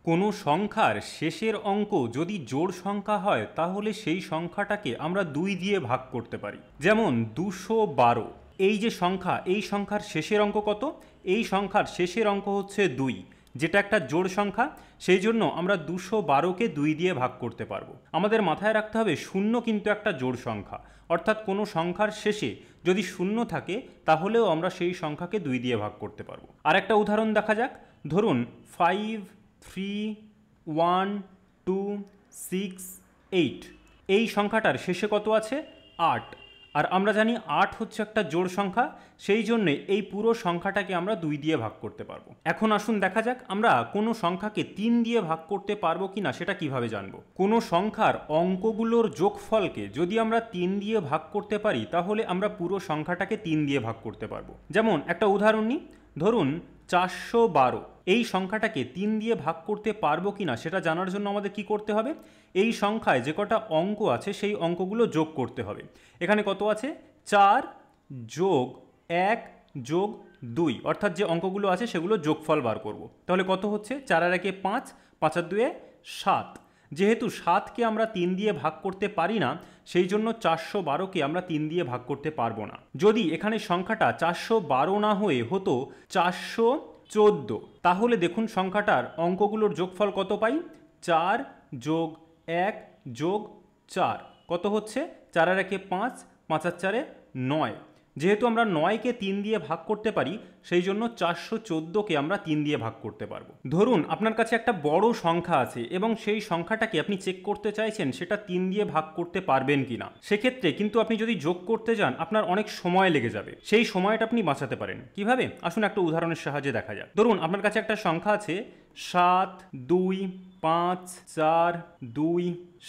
কোনো সংখ্যার শেষের অঙ্ক যদি জোড় সংখ্যা হয় তাহলে সেই সংখ্যাটাকে আমরা 2 দিয়ে ভাগ করতে পারি। যেমন 212, এই যে সংখ্যা, এই সংখ্যার শেষের অঙ্ক কত? এই সংখ্যার শেষের অঙ্ক হচ্ছে 2, যেটা একটা জোড় সংখ্যা। সেই জন্য আমরা 212কে 2 দিয়ে ভাগ করতে পারবো। আমাদের মাথায় রাখতে হবে 0 কিন্তু একটা জোড় সংখ্যা, অর্থাৎ কোনো সংখ্যার শেষে যদি 0 থাকে তাহলেও আমরা সেই সংখ্যাকে 2 দিয়ে ভাগ করতে পারবো। আর একটা উদাহরণ দেখা যাক। ধরুন 5, 3, 1, 2, 6, 8, এই সংখ্যাটার শেষে কত আছে? 8। আর আমরা জানি 8 হচ্ছে একটা জোড় সংখ্যা, সেই জন্যে এই পুরো সংখ্যাটাকে আমরা 2 দিয়ে ভাগ করতে পারবো। এখন আসুন দেখা যাক আমরা কোনো সংখ্যাকে 3 দিয়ে ভাগ করতে পারবো কিনা সেটা কিভাবে জানবো। কোনো সংখ্যার অঙ্কগুলোর যোগফলকে যদি আমরা 3 দিয়ে ভাগ করতে পারি তাহলে আমরা পুরো সংখ্যাটাকে 3 দিয়ে ভাগ করতে পারবো। যেমন একটা উদাহরণ নিই, ধরুন 412, এই সংখ্যাটাকে 3 দিয়ে ভাগ করতে পারবো কিনা সেটা জানার জন্য আমাদের কি করতে হবে? এই সংখ্যায় যে কটা অঙ্ক আছে সেই অঙ্কগুলো যোগ করতে হবে। এখানে কত আছে? 4 যোগ 1 যোগ 2, অর্থাৎ যে অঙ্কগুলো আছে সেগুলো যোগফল বার করব। তাহলে কত হচ্ছে? 4 আর 1 5, 5 আর 2 7। যেহেতু 7কে আমরা 3 দিয়ে ভাগ করতে পারি না, সেই জন্য 412কে আমরা 3 দিয়ে ভাগ করতে পারবো না। যদি এখানে সংখ্যাটা 412 না হয়ে হতো 414, তাহলে দেখুন সংখ্যাটার অঙ্কগুলোর যোগফল কত পাই? 4 যোগ 1 যোগ 4, কত হচ্ছে? 4 আর 1 5, 5 আর 4 9। যেহেতু আমরা 9কে 3 দিয়ে ভাগ করতে পারি, সেই জন্য 414কে আমরা 3 দিয়ে ভাগ করতে পারবো। ধরুন আপনার কাছে একটা বড় সংখ্যা আছে এবং সেই সংখ্যাটাকে আপনি চেক করতে চাইছেন সেটা 3 দিয়ে ভাগ করতে পারবেন কিনা। সেক্ষেত্রে কিন্তু আপনি যদি যোগ করতে যান আপনার অনেক সময় লেগে যাবে, সেই সময়টা আপনি বাঁচাতে পারেন কিভাবে? আসুন একটা উদাহরণের সাহায্যে দেখা যাক। ধরুন আপনার কাছে একটা সংখ্যা আছে 7, 2, 5, 4, 2,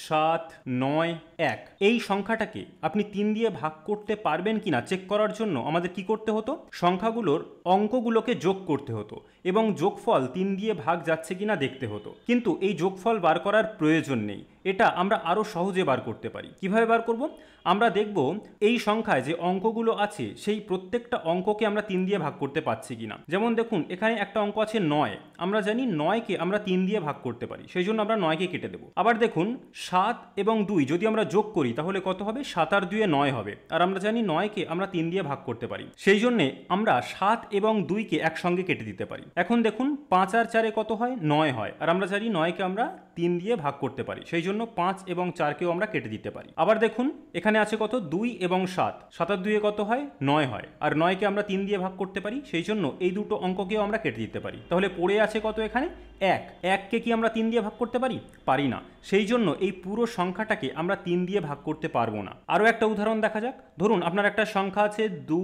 7, 9, 1। এই সংখ্যাটাকে আপনি 3 দিয়ে ভাগ করতে পারবেন কিনা চেক করার জন্য আমাদের কি করতে হতো? সংখ্যাগুলোর অঙ্কগুলোকে যোগ করতে হতো এবং যোগফল 3 দিয়ে ভাগ যাচ্ছে কিনা দেখতে হতো। কিন্তু এই যোগফল বার করার প্রয়োজন নেই, এটা আমরা আরও সহজে বার করতে পারি। কিভাবে বার করব? আমরা দেখব এই সংখ্যায় যে অঙ্কগুলো আছে সেই প্রত্যেকটা অঙ্ককে আমরা 3 দিয়ে ভাগ করতে পারছি কিনা। যেমন দেখুন এখানে একটা অঙ্ক আছে 9, আমরা জানি 9কে আমরা 3 দিয়ে ভাগ করতে পারি, সেই জন্য আমরা 9কে কেটে দেবো। আবার দেখুন 7 এবং 2 যদি আমরা যোগ করি তাহলে কত হবে? 7 আর 2 9 হবে, আর আমরা জানি 9কে আমরা 3 দিয়ে ভাগ করতে পারি, সেই জন্যে আমরা 7 এবং 2কে একসঙ্গে কেটে দিতে পারি। এখন দেখুন 5 আর 4 কত হয়? 9 হয়, আর আমরা জানি 9কে আমরা 3 দিয়ে ভাগ করতে পারি, সেই জন্য 5 এবং 4কেও আমরা কেটে দিতে পারি। আবার দেখুন এখানে আছে কত? 2 এবং 7, 7 আর 2 কত হয়? 9 হয়, আর 9কে আমরা 3 দিয়ে ভাগ করতে পারি, সেই জন্য এই দুটো অঙ্ককেও আমরা কেটে দিতে পারি। তাহলে পড়ে আছে কত এখানে? 1। 1কে কি আমরা 3 দিয়ে ভাগ করতে পারি? পারি না, সেই জন্য এই পুরো সংখ্যাটাকে আমরা 3 দিয়ে ভাগ করতে পারবো না। আরও একটা উদাহরণ দেখা যাক। ধরুন আপনার একটা সংখ্যা আছে 2,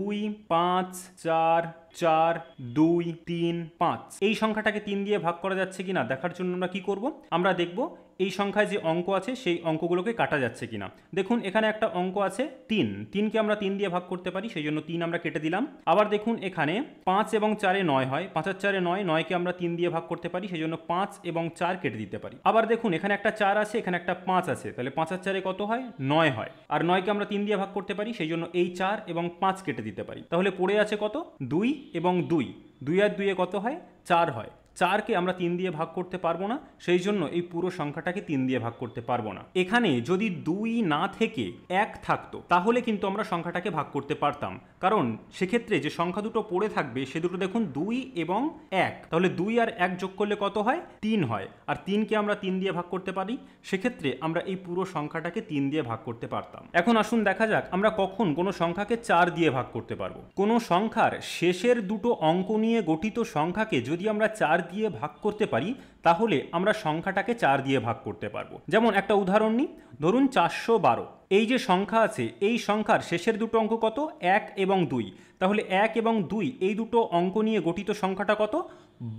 5, 4, 4, 2, 3, 5। এই সংখ্যাটাকে 3 দিয়ে ভাগ করা যাচ্ছে কিনা দেখার জন্য আমরা কি করব? আমরা দেখব এই সংখ্যায় যে অঙ্ক আছে সেই অঙ্কগুলোকে কাটা যাচ্ছে কিনা। দেখুন এখানে একটা অঙ্ক আছে 3, 3কে আমরা 3 দিয়ে ভাগ করতে পারি, সেই জন্য 3 আমরা কেটে দিলাম। আবার দেখুন এখানে 5 এবং 4 9 হয়, 5 আর 4 9, 9কে আমরা 3 দিয়ে ভাগ করতে পারি, সেই জন্য 5 এবং 4 কেটে দিতে পারি। আবার দেখুন এখানে একটা 4 আছে, এখানে একটা 5 আছে, তাহলে 5 আর 4 কত হয়? 9 হয়, আর 9কে আমরা 3 দিয়ে ভাগ করতে পারি, সেই জন্য এই 4 এবং 5 কেটে দিতে পারি। তাহলে পড়ে আছে কত? 2 এবং 2, 2 আর 2 কত হয়? 4 হয়। 4কে আমরা 3 দিয়ে ভাগ করতে পারবো না, সেই জন্য এই পুরো সংখ্যাটাকে 3 দিয়ে ভাগ করতে পারবো না। এখানে যদি 2 না থেকে 1 থাকতো তাহলে কিন্তু আমরা সংখ্যাটাকে ভাগ করতে পারতাম, কারণ সেক্ষেত্রে যে সংখ্যা দুটো পড়ে থাকবে সে দুটো দেখুন 2 এবং 1, তাহলে 2 আর 1 যোগ করলে কত হয়? 3 হয়, আর 3কে আমরা 3 দিয়ে ভাগ করতে পারি, সেক্ষেত্রে আমরা এই পুরো সংখ্যাটাকে 3 দিয়ে ভাগ করতে পারতাম। এখন আসুন দেখা যাক আমরা কখন কোনো সংখ্যাকে 4 দিয়ে ভাগ করতে পারবো। কোনো সংখ্যার শেষের দুটো অঙ্ক নিয়ে গঠিত সংখ্যাকে যদি আমরা 4 দিয়ে ভাগ করতে পারি তাহলে আমরা সংখ্যাটাকে 4 দিয়ে ভাগ করতে পারবো। যেমন একটা উদাহরণ নিই, ধরুন 412, এই যে সংখ্যা আছে এই সংখ্যার শেষের দুটো অঙ্ক কত? 1 এবং 2, তাহলে 1 এবং 2 এই দুটো অঙ্ক নিয়ে গঠিত সংখ্যাটা কত?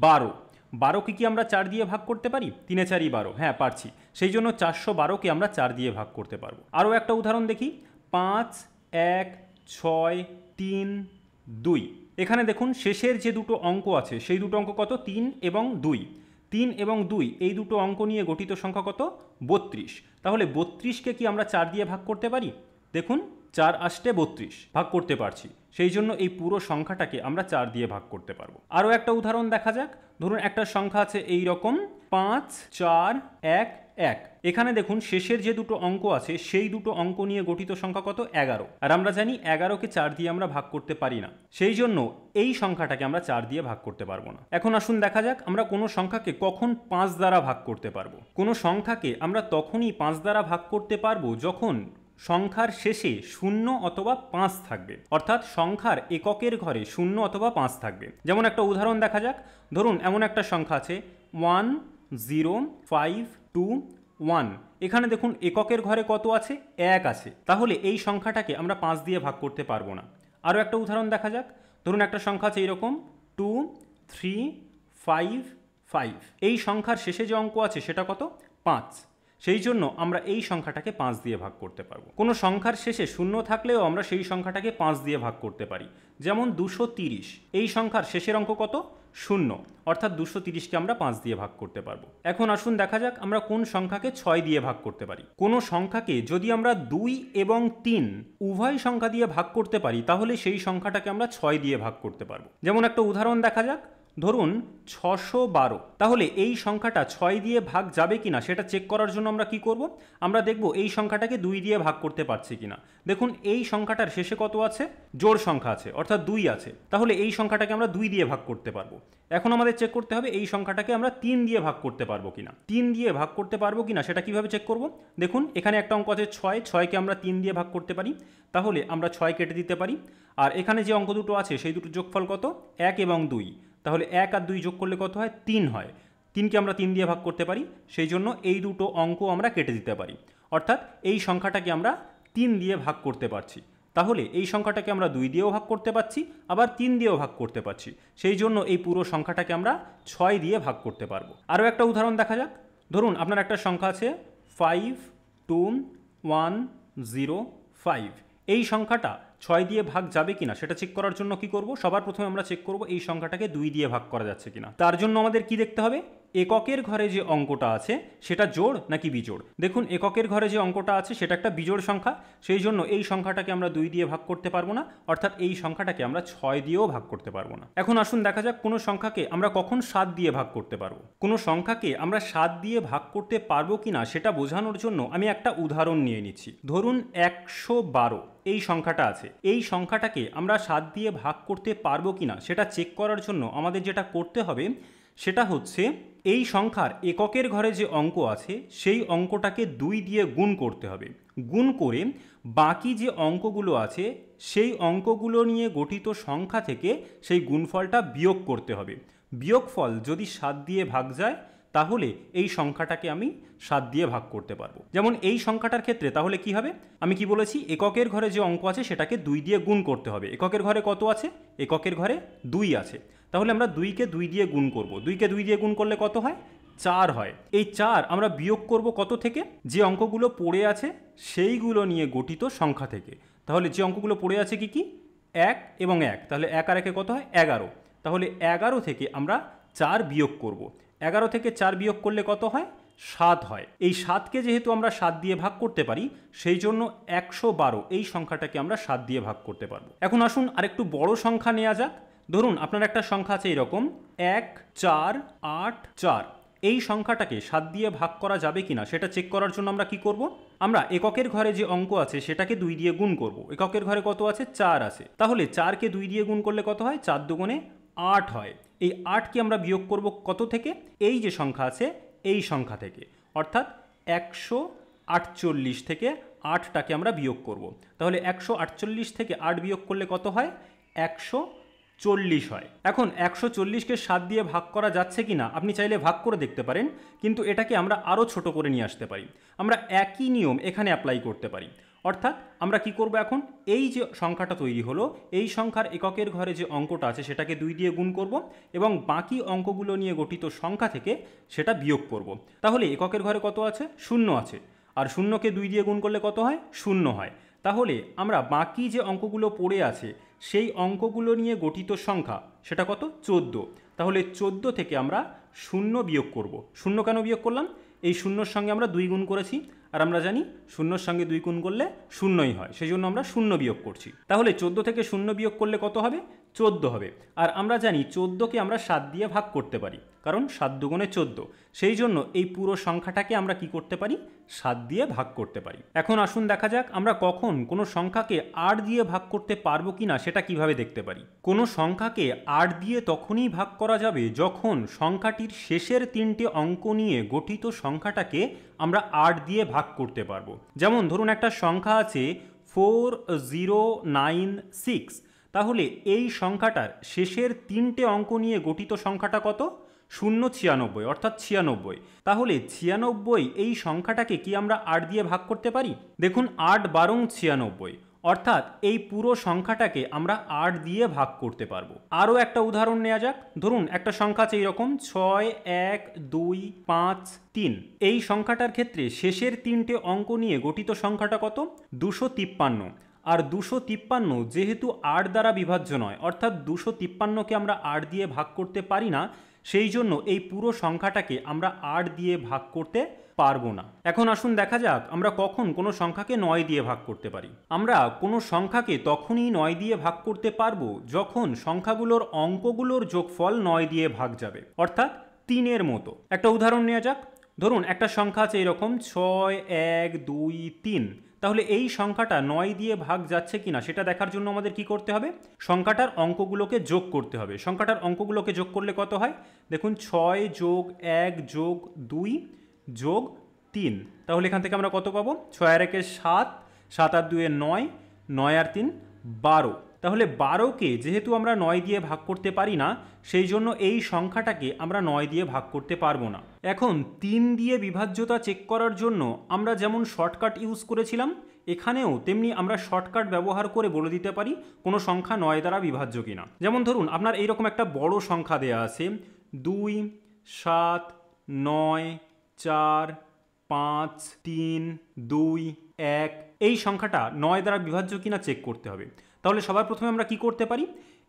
12। 12কে কি আমরা 4 দিয়ে ভাগ করতে পারি? 3 এ 4ই 12, হ্যাঁ পারছি, সেই জন্য 412কে আমরা 4 দিয়ে ভাগ করতে পারবো। আরও একটা উদাহরণ দেখি, 5, 1, 6, 3, 2। এখানে দেখুন শেষের যে দুটো অঙ্ক আছে সেই দুটো অঙ্ক কত? 3 এবং 2। 3 এবং 2 এই দুটো অঙ্ক নিয়ে গঠিত সংখ্যা কত? 32। তাহলে 32কে কি আমরা 4 দিয়ে ভাগ করতে পারি? দেখুন 4 আষ্টে 32, ভাগ করতে পারছি, সেই জন্য এই পুরো সংখ্যাটাকে আমরা 4 দিয়ে ভাগ করতে পারবো। আরও একটা উদাহরণ দেখা যাক। ধরুন একটা সংখ্যা আছে এই রকম 5 4 1 1। এখানে দেখুন শেষের যে দুটো অঙ্ক আছে সেই দুটো অঙ্ক নিয়ে গঠিত সংখ্যা কত? 11। আর আমরা জানি 11কে 4 দিয়ে আমরা ভাগ করতে পারি না, সেই জন্য এই সংখ্যাটাকে আমরা 4 দিয়ে ভাগ করতে পারবো না। এখন আসুন দেখা যাক আমরা কোনো সংখ্যাকে কখন 5 দ্বারা ভাগ করতে পারবো। কোনো সংখ্যাকে আমরা তখনই 5 দ্বারা ভাগ করতে পারবো যখন সংখ্যার শেষে 0 অথবা 5 থাকবে, অর্থাৎ সংখ্যার এককের ঘরে 0 অথবা 5 থাকবে। যেমন একটা উদাহরণ দেখা যাক। ধরুন এমন একটা সংখ্যা আছে 1 0 5 2 1। এখানে দেখুন এককের ঘরে কত আছে? 1 আছে। তাহলে এই সংখ্যাটাকে আমরা 5 দিয়ে ভাগ করতে পারবো না। আরও একটা উদাহরণ দেখা যাক। ধরুন একটা সংখ্যা আছে এইরকম 2 3 5 5। এই সংখ্যার শেষে যে অঙ্ক আছে সেটা কত? 5। সেই জন্য আমরা এই সংখ্যাটাকে 5 দিয়ে ভাগ করতে পারবো। কোনো সংখ্যার শেষে 0 থাকলেও আমরা সেই সংখ্যাটাকে 5 দিয়ে ভাগ করতে পারি। যেমন 230। এই সংখ্যার শেষের অঙ্ক কত? 0, অর্থাৎ 230কে আমরা 5 দিয়ে ভাগ করতে পারবো। এখন আসুন দেখা যাক আমরা কোন সংখ্যাকে 6 দিয়ে ভাগ করতে পারি। কোনো সংখ্যাকে যদি আমরা 2 এবং 3 উভয় সংখ্যা দিয়ে ভাগ করতে পারি তাহলে সেই সংখ্যাটাকে আমরা 6 দিয়ে ভাগ করতে পারবো। যেমন একটা উদাহরণ দেখা যাক। ধরুন 612। তাহলে এই সংখ্যাটা 6 দিয়ে ভাগ যাবে কিনা সেটা চেক করার জন্য আমরা কি করব? আমরা দেখব এই সংখ্যাটাকে 2 দিয়ে ভাগ করতে পারছি কিনা। দেখুন এই সংখ্যাটার শেষে কত আছে? জোড় সংখ্যা আছে, অর্থাৎ 2 আছে। তাহলে এই সংখ্যাটাকে আমরা 2 দিয়ে ভাগ করতে পারবো। এখন আমাদের চেক করতে হবে এই সংখ্যাটাকে আমরা 3 দিয়ে ভাগ করতে পারবো কিনা। 3 দিয়ে ভাগ করতে পারবো কিনা সেটা কিভাবে চেক করব? দেখুন এখানে একটা অঙ্ক আছে 6, 6কে আমরা 3 দিয়ে ভাগ করতে পারি। তাহলে আমরা 6 কেটে দিতে পারি। আর এখানে যে অঙ্ক দুটো আছে সেই দুটোর যোগফল কত? 1 এবং 2। তাহলে 1 আর 2 যোগ করলে কত হয়? 3 হয়। 3কে আমরা 3 দিয়ে ভাগ করতে পারি, সেই জন্য এই দুটো অঙ্ক আমরা কেটে দিতে পারি। অর্থাৎ এই সংখ্যাটাকে আমরা 3 দিয়ে ভাগ করতে পারছি। তাহলে এই সংখ্যাটাকে আমরা 2 দিয়েও ভাগ করতে পারছি, আবার 3 দিয়েও ভাগ করতে পারছি। সেই জন্য এই পুরো সংখ্যাটাকে আমরা 6 দিয়ে ভাগ করতে পারবো। আরও একটা উদাহরণ দেখা যাক। ধরুন আপনার একটা সংখ্যা আছে 5 2 1 0 5। এই সংখ্যাটা 6 দিয়ে ভাগ যাবে কিনা সেটা চেক করার জন্য কি করব? সবার প্রথমে আমরা চেক করব এই সংখ্যাটাকে 2 দিয়ে ভাগ করা যাচ্ছে কিনা। তার জন্য আমাদের কি দেখতে হবে? এককের ঘরে যে অঙ্কটা আছে সেটা জোড় নাকি বিজোড়। দেখুন এককের ঘরে যে অঙ্কটা আছে সেটা একটা বিজোড় সংখ্যা, সেই জন্য এই সংখ্যাটাকে আমরা 2 দিয়ে ভাগ করতে পারবো না, অর্থাৎ এই সংখ্যাটাকে আমরা 6 দিয়েও ভাগ করতে পারবো না। এখন আসুন দেখা যাক কোনো সংখ্যাকে আমরা কখন 7 দিয়ে ভাগ করতে পারবো। কোনো সংখ্যাকে আমরা 7 দিয়ে ভাগ করতে পারবো কিনা সেটা বোঝানোর জন্য আমি একটা উদাহরণ নিয়ে নিচ্ছি। ধরুন 112 এই সংখ্যাটা আছে। এই সংখ্যাটাকে আমরা 7 দিয়ে ভাগ করতে পারবো কিনা সেটা চেক করার জন্য আমাদের যেটা করতে হবে সেটা হচ্ছে এই সংখ্যার এককের ঘরে যে অঙ্ক আছে সেই অঙ্কটাকে 2 দিয়ে গুণ করতে হবে। গুণ করে বাকি যে অঙ্কগুলো আছে সেই অঙ্কগুলো নিয়ে গঠিত সংখ্যা থেকে সেই গুণফলটা বিয়োগ করতে হবে। বিয়োগফল যদি 7 দিয়ে ভাগ যায় তাহলে এই সংখ্যাটাকে আমি 7 দিয়ে ভাগ করতে পারবো। যেমন এই সংখ্যাটার ক্ষেত্রে তাহলে কি হবে? আমি কি বলেছি? এককের ঘরে যে অঙ্ক আছে সেটাকে 2 দিয়ে গুণ করতে হবে। এককের ঘরে কত আছে? এককের ঘরে 2 আছে। তাহলে আমরা 2কে 2 দিয়ে গুণ করব। 2কে 2 দিয়ে গুণ করলে কত হয়? 4 হয়। এই 4 আমরা বিয়োগ করব কত থেকে? যে অঙ্কগুলো পড়ে আছে সেইগুলো নিয়ে গঠিত সংখ্যা থেকে। তাহলে যে অঙ্কগুলো পড়ে আছে কি কি? 1 এবং 1। তাহলে 1 আর 1-এ কত হয়? 11। তাহলে 11 থেকে আমরা 4 বিয়োগ করব। 11 থেকে 4 বিয়োগ করলে কত হয়? 7 হয়। এই 7কে যেহেতু আমরা 7 দিয়ে ভাগ করতে পারি সেই জন্য 112 এই সংখ্যাটাকে আমরা 7 দিয়ে ভাগ করতে পারবো। এখন আসুন আরেকটু বড় সংখ্যা নেওয়া যাক। ধরুন আপনার একটা সংখ্যা আছে এরকম 1 4 8 4। এই সংখ্যাটাকে 7 দিয়ে ভাগ করা যাবে কিনা সেটা চেক করার জন্য আমরা কি করব? আমরা এককের ঘরে যে অঙ্ক আছে সেটাকে 2 দিয়ে গুণ করব। এককের ঘরে কত আছে? 4 আছে। তাহলে 4কে 2 দিয়ে গুণ করলে কত হয়? 4 দুগুণে 8 হয়। এই 8কে আমরা বিয়োগ করব কত থেকে? এই যে সংখ্যা আছে এই সংখ্যা থেকে, অর্থাৎ 148 থেকে 8টাকে আমরা বিয়োগ করব। তাহলে 148 থেকে 8 বিয়োগ করলে কত হয়? 140 হয়। এখন 140কে 7 দিয়ে ভাগ করা যাচ্ছে কিনা আপনি চাইলে ভাগ করে দেখতে পারেন, কিন্তু এটাকে আমরা আরও ছোট করে নিয়ে আসতে পারি। আমরা একই নিয়ম এখানে অ্যাপ্লাই করতে পারি। অর্থাৎ আমরা কি করব? এখন এই যে সংখ্যাটা তৈরি হলো এই সংখ্যার এককের ঘরে যে অঙ্কটা আছে সেটাকে 2 দিয়ে গুণ করব এবং বাকি অঙ্কগুলো নিয়ে গঠিত সংখ্যা থেকে সেটা বিয়োগ করব। তাহলে এককের ঘরে কত আছে? 0 আছে। আর 0কে 2 দিয়ে গুণ করলে কত হয়? 0 হয়। তাহলে আমরা বাকি যে অঙ্কগুলো পড়ে আছে সেই অঙ্কগুলো নিয়ে গঠিত সংখ্যা সেটা কত? 14। তাহলে 14 থেকে আমরা 0 বিয়োগ করব। 0 কেন বিয়োগ করলাম? এই 0-র সঙ্গে আমরা 2 গুণ করেছি, আর আমরা জানি 0-র সঙ্গে 2 গুণ করলে 0ই হয়, সেই জন্য আমরা 0 বিয়োগ করছি। তাহলে 14 থেকে 0 বিয়োগ করলে কত হবে? 14 হবে। আর আমরা জানি 14কে আমরা 7 দিয়ে ভাগ করতে পারি, কারণ 7 দুগুণে 14। সেই জন্য এই পুরো সংখ্যাটাকে আমরা কি করতে পারি, 7 দিয়ে ভাগ করতে পারি। এখন আসুন দেখা যাক আমরা কখন কোনো সংখ্যাকে 8 দিয়ে ভাগ করতে পারবো কিনা সেটা কিভাবে দেখতে পারি। কোনো সংখ্যাকে 8 দিয়ে তখনই ভাগ করা যাবে যখন সংখ্যাটির শেষের 3টে অঙ্ক নিয়ে গঠিত সংখ্যাটাকে আমরা 8 দিয়ে ভাগ করতে পারবো। যেমন ধরুন একটা সংখ্যা আছে 4096, তাহলে এই সংখ্যাটার শেষের 3টে অঙ্ক নিয়ে গঠিত সংখ্যাটা কত, 096, অর্থাৎ 96। তাহলে 96 এই সংখ্যাটাকে কি আমরা 8 দিয়ে ভাগ করতে পারি? দেখুন 8 বারং 96, অর্থাৎ এই পুরো সংখ্যাটাকে আমরা 8 দিয়ে ভাগ করতে পারবো। আরও একটা উদাহরণ নেওয়া যাক। ধরুন একটা সংখ্যা আছে এইরকম 6, 1, 2, 5, 3। এই সংখ্যাটার ক্ষেত্রে শেষের 3টে অঙ্ক নিয়ে গঠিত সংখ্যাটা কত, 253। আর 253 যেহেতু 8 দ্বারা বিভাজ্য নয়, অর্থাৎ 253কে আমরা 8 দিয়ে ভাগ করতে পারি না, সেই জন্য এই পুরো সংখ্যাটাকে আমরা 8 দিয়ে ভাগ করতে পারবো না। এখন আসুন দেখা যাক আমরা কখন কোনো সংখ্যাকে 9 দিয়ে ভাগ করতে পারি। আমরা কোনো সংখ্যাকে তখনই 9 দিয়ে ভাগ করতে পারবো যখন সংখ্যাগুলোর অঙ্কগুলোর যোগফল 9 দিয়ে ভাগ যাবে, অর্থাৎ 3-এর মতো। একটা উদাহরণ নেওয়া যাক। ধরুন একটা সংখ্যা আছে এরকম 6, 1, 2, 3। তাহলে এই সংখ্যাটা 9 দিয়ে ভাগ যাচ্ছে কিনা সেটা দেখার জন্য আমাদের কি করতে হবে, সংখ্যাটার অঙ্কগুলোকে যোগ করতে হবে। সংখ্যাটার অঙ্কগুলোকে যোগ করলে কত হয়, দেখুন 6 যোগ 1 যোগ 2 যোগ 3। তাহলে এখান থেকে আমরা কত পাবো, 6 আর 1 7, 7 আর 2 9, 9 আর 3 12। তাহলে 12কে যেহেতু আমরা 9 দিয়ে ভাগ করতে পারি না, সেই জন্য এই সংখ্যাটাকে আমরা 9 দিয়ে ভাগ করতে পারবো না। এখন 3 দিয়ে বিভাজ্যতা চেক করার জন্য আমরা যেমন শর্টকাট ইউজ করেছিলাম, এখানেও তেমনি আমরা শর্টকাট ব্যবহার করে বলে দিতে পারি কোনো সংখ্যা 9 দ্বারা বিভাজ্য কিনা। যেমন ধরুন আপনার এইরকম একটা বড় সংখ্যা দেয়া আছে 2, 7, 9, 4, 5, 3, 2, 1। এই সংখ্যাটা 9 দ্বারা বিভাজ্য কিনা চেক করতে হবে। তাহলে সবার প্রথমে আমরা কি করতে পারি,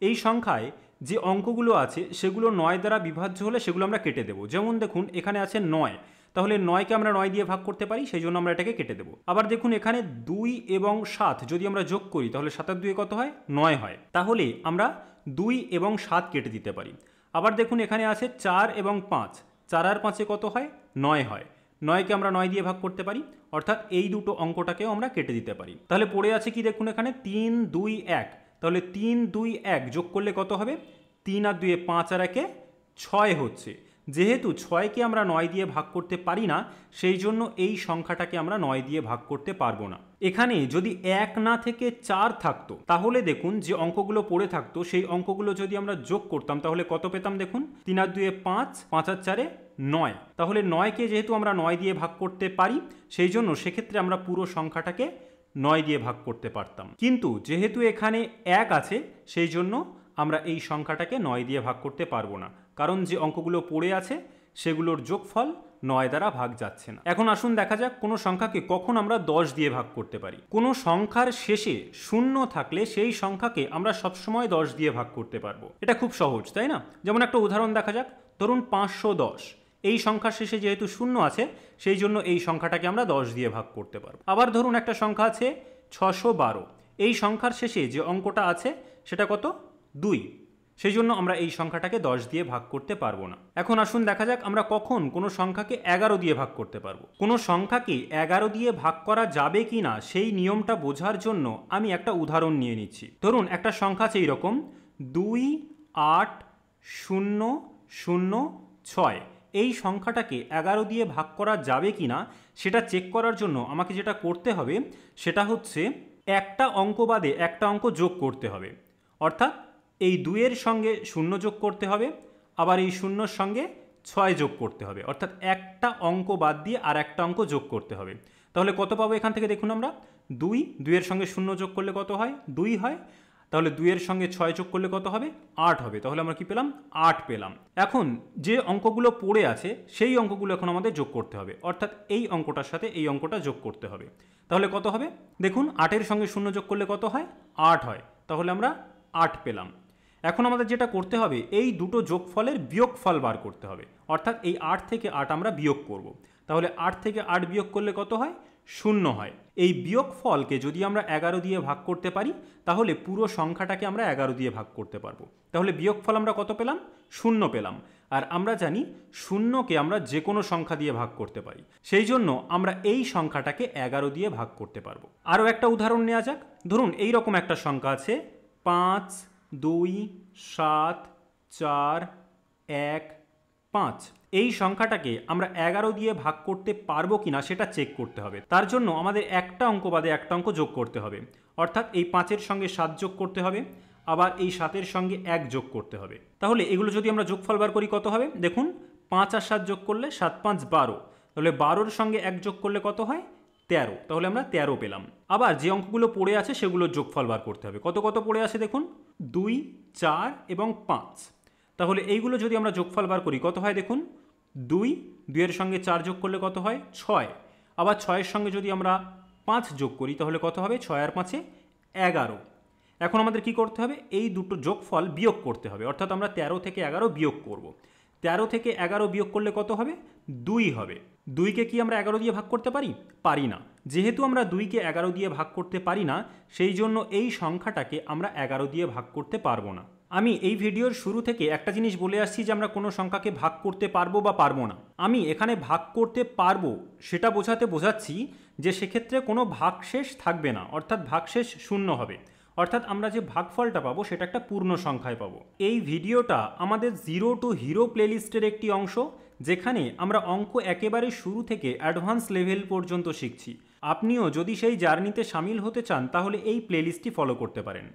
এই সংখ্যায় যে অঙ্কগুলো আছে সেগুলো 9 দ্বারা বিভাজ্য হলে সেগুলো আমরা কেটে দেবো। যেমন দেখুন এখানে আছে 9, তাহলে 9কে আমরা 9 দিয়ে ভাগ করতে পারি, সেই জন্য আমরা এটাকে কেটে দেবো। আবার দেখুন এখানে 2 এবং 7 যদি আমরা যোগ করি তাহলে 7 আর 2 কত হয়, 9 হয়। তাহলে আমরা 2 এবং 7 কেটে দিতে পারি। আবার দেখুন এখানে আছে 4 এবং 5, 4 আর 5 কত হয়, 9 হয়। 9কে আমরা 9 দিয়ে ভাগ করতে পারি, অর্থাৎ এই দুটো অঙ্কটাকেও আমরা কেটে দিতে পারি। তাহলে পড়ে আছে কি দেখুন এখানে 3, 2, 1। তাহলে 3, 2, 1 যোগ করলে কত হবে, 3 আর 2 5 আর 1 6 হচ্ছে। যেহেতু 6কে আমরা 9 দিয়ে ভাগ করতে পারি না, সেই জন্য এই সংখ্যাটাকে আমরা 9 দিয়ে ভাগ করতে পারবো না। এখানে যদি 1 না থেকে 4 থাকতো, তাহলে দেখুন যে অঙ্কগুলো পড়ে থাকতো সেই অঙ্কগুলো যদি আমরা যোগ করতাম তাহলে কত পেতাম, দেখুন 3 আর 2 5, 5 আর 4 9। তাহলে 9কে যেহেতু আমরা 9 দিয়ে ভাগ করতে পারি, সেই জন্য সেক্ষেত্রে আমরা পুরো সংখ্যাটাকে 9 দিয়ে ভাগ করতে পারতাম। কিন্তু যেহেতু এখানে 1 আছে, সেই জন্য আমরা এই সংখ্যাটাকে 9 দিয়ে ভাগ করতে পারবো না, কারণ যে অঙ্কগুলো পড়ে আছে সেগুলোর যোগফল 9 দ্বারা ভাগ যাচ্ছে না। এখন আসুন দেখা যাক কোনো সংখ্যাকে কখন আমরা 10 দিয়ে ভাগ করতে পারি। কোনো সংখ্যার শেষে 0 থাকলে সেই সংখ্যাকে আমরা সবসময় 10 দিয়ে ভাগ করতে পারবো। এটা খুব সহজ, তাই না? যেমন একটা উদাহরণ দেখা যাক। ধরুন 510, এই সংখ্যার শেষে যেহেতু 0 আছে, সেই জন্য এই সংখ্যাটাকে আমরা 10 দিয়ে ভাগ করতে পারবো। আবার ধরুন একটা সংখ্যা আছে 612, এই সংখ্যার শেষে যে অঙ্কটা আছে সেটা কত, 2, সেই জন্য আমরা এই সংখ্যাটাকে 10 দিয়ে ভাগ করতে পারবো না। এখন আসুন দেখা যাক আমরা কখন কোনো সংখ্যাকে 11 দিয়ে ভাগ করতে পারবো। কোনো সংখ্যাকে 11 দিয়ে ভাগ করা যাবে কি না সেই নিয়মটা বোঝার জন্য আমি একটা উদাহরণ নিয়ে নিচ্ছি। ধরুন একটা সংখ্যা আছে এইরকম 2, 8, 0, 0, 6। এই সংখ্যাটাকে 11 দিয়ে ভাগ করা যাবে কি না সেটা চেক করার জন্য আমাকে যেটা করতে হবে সেটা হচ্ছে একটা অঙ্ক বাদে একটা অঙ্ক যোগ করতে হবে। অর্থাৎ এই 2-এর সঙ্গে 0 যোগ করতে হবে, আবার এই 0-র সঙ্গে 6 যোগ করতে হবে। অর্থাৎ একটা অঙ্ক বাদ দিয়ে আর একটা অঙ্ক যোগ করতে হবে। তাহলে কত পাবো এখান থেকে দেখুন আমরা, 2, 2-এর সঙ্গে 0 যোগ করলে কত হয়, 2 হয়। তাহলে 2-এর সঙ্গে 6 যোগ করলে কত হবে, 8 হবে। তাহলে আমরা কি পেলাম, 8 পেলাম। এখন যে অঙ্কগুলো পড়ে আছে সেই অঙ্কগুলো এখন আমাদের যোগ করতে হবে, অর্থাৎ এই অঙ্কটার সাথে এই অঙ্কটা যোগ করতে হবে। তাহলে কত হবে, দেখুন 8-এর সঙ্গে 0 যোগ করলে কত হয়, 8 হয়। তাহলে আমরা 8 পেলাম। এখন আমাদের যেটা করতে হবে এই দুটো যোগফলের বিয়োগফল বার করতে হবে, অর্থাৎ এই 8 থেকে 8 আমরা বিয়োগ করব। তাহলে 8 থেকে 8 বিয়োগ করলে কত হয়? 0 হয়। এই বিয়োগ ফলকে যদি আমরা 11 দিয়ে ভাগ করতে পারি তাহলে পুরো সংখ্যাটাকে আমরা 11 দিয়ে ভাগ করতে পারবো। তাহলে বিয়োগ ফল আমরা কত পেলাম? 0 পেলাম। আর আমরা জানি 0কে আমরা যে কোনো সংখ্যা দিয়ে ভাগ করতে পারি, সেই জন্য আমরা এই সংখ্যাটাকে 11 দিয়ে ভাগ করতে পারবো। আরও একটা উদাহরণ নেওয়া যাক। ধরুন এই রকম একটা সংখ্যা আছে 5, 2, 7, 4, 1, 5। এই সংখ্যাটাকে আমরা 11 দিয়ে ভাগ করতে পারবো কিনা সেটা চেক করতে হবে। তার জন্য আমাদের একটা অঙ্ক বাদে একটা অঙ্ক যোগ করতে হবে। অর্থাৎ এই 5-এর সঙ্গে 7 যোগ করতে হবে, আবার এই 7-এর সঙ্গে 1 যোগ করতে হবে। তাহলে এগুলো যদি আমরা যোগফল বার করি কত হবে? দেখুন 5 আর 7 যোগ করলে 7 5 12। তাহলে 12-র সঙ্গে 1 যোগ করলে কত হয়? 13। তাহলে আমরা 13 পেলাম। আবার যে অঙ্কগুলো পড়ে আছে সেগুলো যোগফল বার করতে হবে। কত কত পড়ে আছে দেখুন, 2, 4 এবং 5। তাহলে এইগুলো যদি আমরা যোগফল বার করি কত হয় দেখুন, 2-এর সঙ্গে 4 যোগ করলে কত হয়? 6। আবার 6-এর সঙ্গে যদি আমরা 5 যোগ করি তাহলে কত হবে? 6 আর 5-এ 11। এখন আমাদের কি করতে হবে? এই দুটো যোগফল বিয়োগ করতে হবে। অর্থাৎ আমরা 13 থেকে 11 বিয়োগ করব। 13 থেকে 11 বিয়োগ করলে কত হবে? 2 হবে। 2কে কি আমরা 11 দিয়ে ভাগ করতে পারি? পারি না। যেহেতু আমরা 2কে 11 দিয়ে ভাগ করতে পারি না, সেই জন্য এই সংখ্যাটাকে আমরা 11 দিয়ে ভাগ করতে পারবো না। আমি এই ভিডিওর শুরু থেকে একটা জিনিস বলে আসছি যে আমরা কোনো সংখ্যাকে ভাগ করতে পারবো বা পারবো না। আমি এখানে ভাগ করতে পারবো সেটা বোঝাচ্ছি যে সেক্ষেত্রে কোনো ভাগশেষ থাকবে না, অর্থাৎ ভাগশেষ 0 হবে। অর্থাৎ আমরা যে ভাগফলটা পাবো সেটা একটা পূর্ণ সংখ্যায় পাবো। এই ভিডিওটা আমাদের জিরো টু হিরো প্লেলিস্টের একটি অংশ, যেখানে আমরা অঙ্ক একেবারে শুরু থেকে অ্যাডভান্স লেভেল পর্যন্ত শিখছি। আপনিও যদি সেই জার্নিতে সামিল হতে চান তাহলে এই প্লেলিস্টটি ফলো করতে পারেন।